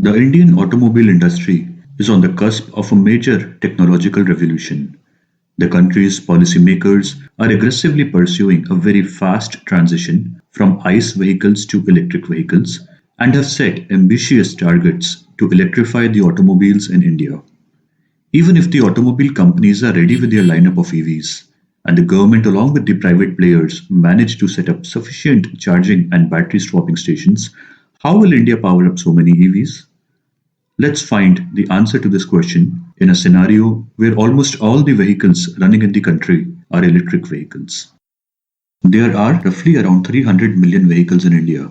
The Indian automobile industry is on the cusp of a major technological revolution. The country's policymakers are aggressively pursuing a very fast transition from ICE vehicles to electric vehicles and have set ambitious targets to electrify the automobiles in India. Even if the automobile companies are ready with their lineup of EVs, and the government, along with the private players, manage to set up sufficient charging and battery swapping stations, how will India power up so many EVs? Let's find the answer to this question in a scenario where almost all the vehicles running in the country are electric vehicles. There are roughly around 300 million vehicles in India,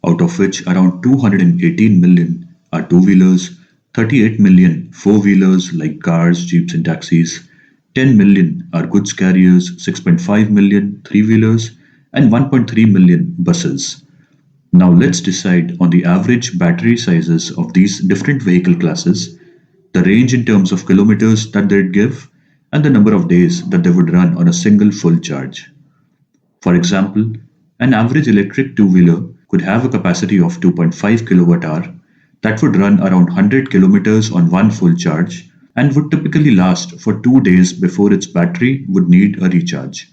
out of which around 218 million are two wheelers, 38 million four wheelers like cars, jeeps, and taxis, 10 million are goods carriers, 6.5 million three wheelers, and 1.3 million buses. Now let's decide on the average battery sizes of these different vehicle classes, the range in terms of kilometers that they'd give, and the number of days that they would run on a single full charge. For example, an average electric two-wheeler could have a capacity of 2.5 kilowatt hour that would run around 100 kilometers on one full charge and would typically last for 2 days before its battery would need a recharge.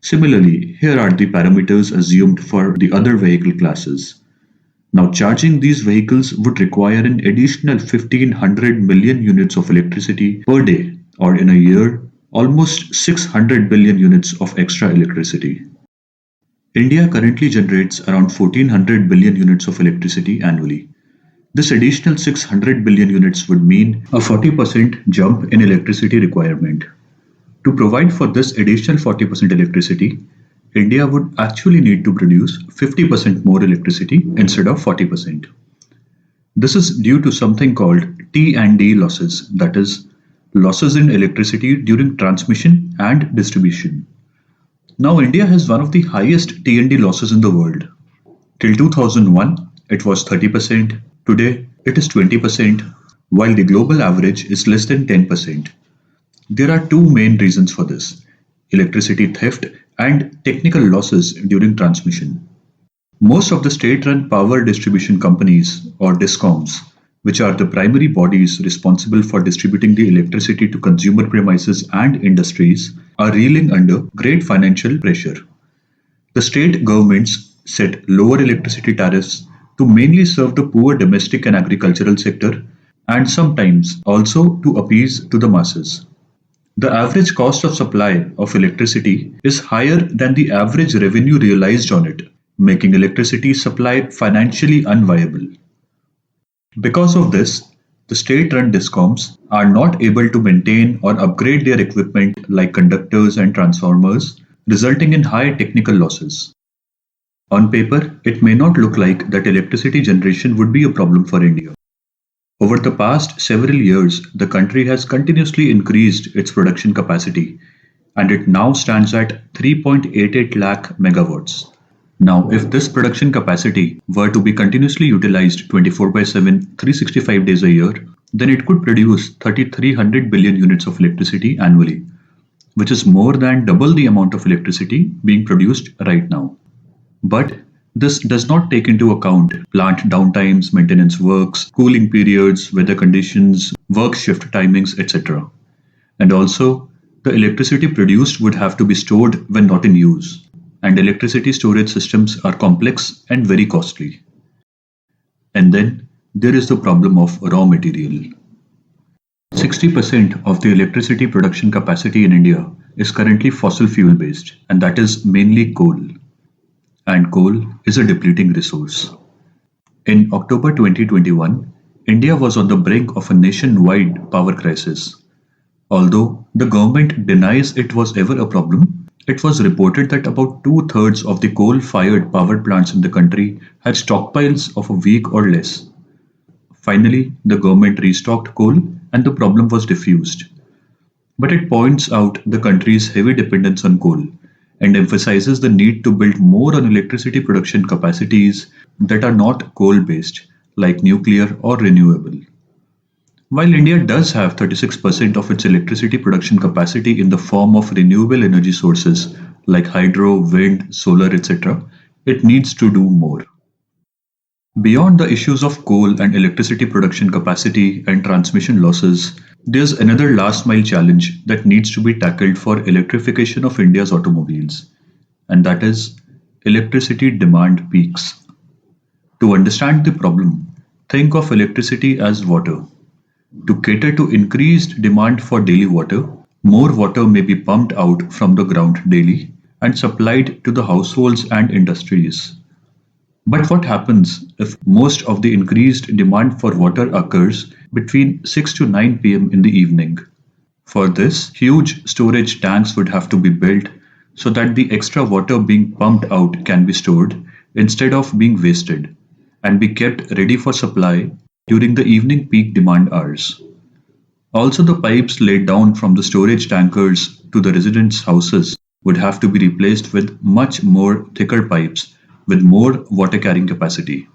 Similarly, here are the parameters assumed for the other vehicle classes. Now, charging these vehicles would require an additional 1500 million units of electricity per day, or in a year, almost 600 billion units of extra electricity. India currently generates around 1400 billion units of electricity annually. This additional 600 billion units would mean a 40% jump in electricity requirement. To provide for this additional 40% electricity, India would actually need to produce 50% more electricity instead of 40%. This is due to something called T&D losses, that is, losses in electricity during transmission and distribution. Now, India has one of the highest T&D losses in the world. Till 2001, it was 30%, today it is 20%, while the global average is less than 10%. There are two main reasons for this: electricity theft and technical losses during transmission. Most of the state-run power distribution companies, or DISCOMs, which are the primary bodies responsible for distributing the electricity to consumer premises and industries, are reeling under great financial pressure. The state governments set lower electricity tariffs to mainly serve the poor domestic and agricultural sector, and sometimes also to appease to the masses. The average cost of supply of electricity is higher than the average revenue realized on it, making electricity supply financially unviable. Because of this, the state-run discoms are not able to maintain or upgrade their equipment like conductors and transformers, resulting in high technical losses. On paper, it may not look like that electricity generation would be a problem for India. Over the past several years, the country has continuously increased its production capacity, and it now stands at 3.88 lakh megawatts. Now, if this production capacity were to be continuously utilized 24 by 7, 365 days a year, then it could produce 3,300 billion units of electricity annually, which is more than double the amount of electricity being produced right now. But this does not take into account plant downtimes, maintenance works, cooling periods, weather conditions, work shift timings, etc. And also, the electricity produced would have to be stored when not in use, and electricity storage systems are complex and very costly. And then there is the problem of raw material. 60% of the electricity production capacity in India is currently fossil fuel based, and that is mainly coal. And coal is a depleting resource. In October 2021, India was on the brink of a nationwide power crisis. Although the government denies it was ever a problem, it was reported that about two-thirds of the coal-fired power plants in the country had stockpiles of a week or less. Finally, the government restocked coal and the problem was diffused. But it points out the country's heavy dependence on coal and emphasizes the need to build more on electricity production capacities that are not coal-based, like nuclear or renewable. While India does have 36% of its electricity production capacity in the form of renewable energy sources like hydro, wind, solar, etc., it needs to do more. Beyond the issues of coal and electricity production capacity and transmission losses, there's another last mile challenge that needs to be tackled for electrification of India's automobiles, and that is electricity demand peaks. To understand the problem, think of electricity as water. To cater to increased demand for daily water, more water may be pumped out from the ground daily and supplied to the households and industries. But what happens if most of the increased demand for water occurs between 6 to 9 pm in the evening? For this, huge storage tanks would have to be built so that the extra water being pumped out can be stored instead of being wasted and be kept ready for supply during the evening peak demand hours. Also, the pipes laid down from the storage tankers to the residents' houses would have to be replaced with much more thicker pipes with more water carrying capacity.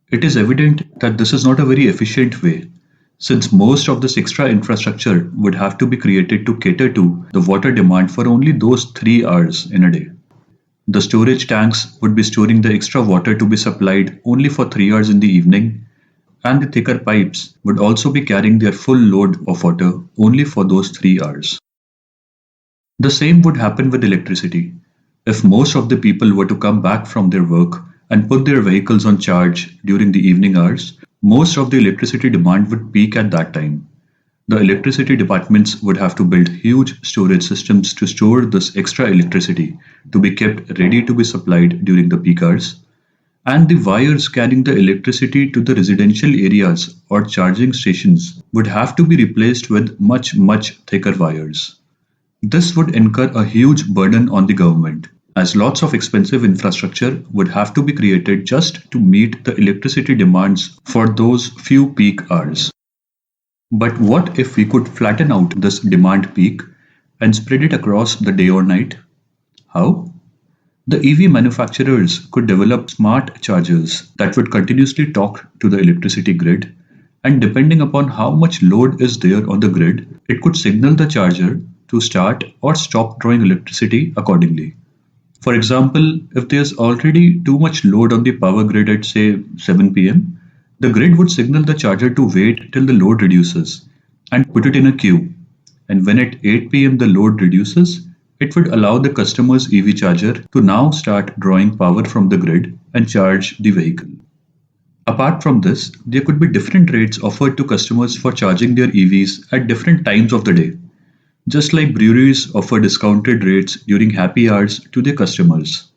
It is evident that this is not a very efficient way, since most of this extra infrastructure would have to be created to cater to the water demand for only those 3 hours in a day. The storage tanks would be storing the extra water to be supplied only for 3 hours in the evening, and the thicker pipes would also be carrying their full load of water only for those 3 hours. The same would happen with electricity. If most of the people were to come back from their work and put their vehicles on charge during the evening hours, most of the electricity demand would peak at that time. The electricity departments would have to build huge storage systems to store this extra electricity to be kept ready to be supplied during the peak hours. And the wires carrying the electricity to the residential areas or charging stations would have to be replaced with much thicker wires. This would incur a huge burden on the government, as lots of expensive infrastructure would have to be created just to meet the electricity demands for those few peak hours. But what if we could flatten out this demand peak and spread it across the day or night? How? The EV manufacturers could develop smart chargers that would continuously talk to the electricity grid, and depending upon how much load is there on the grid, it could signal the charger to start or stop drawing electricity accordingly. For example, if there's already too much load on the power grid at say 7 pm, the grid would signal the charger to wait till the load reduces and put it in a queue. And when at 8 pm the load reduces, it would allow the customer's EV charger to now start drawing power from the grid and charge the vehicle. Apart from this, there could be different rates offered to customers for charging their EVs at different times of the day, just like breweries offer discounted rates during happy hours to their customers.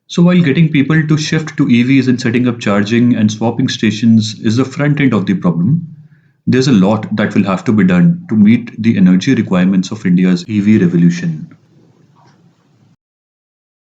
So, while getting people to shift to EVs and setting up charging and swapping stations is the front end of the problem, there's a lot that will have to be done to meet the energy requirements of India's EV revolution.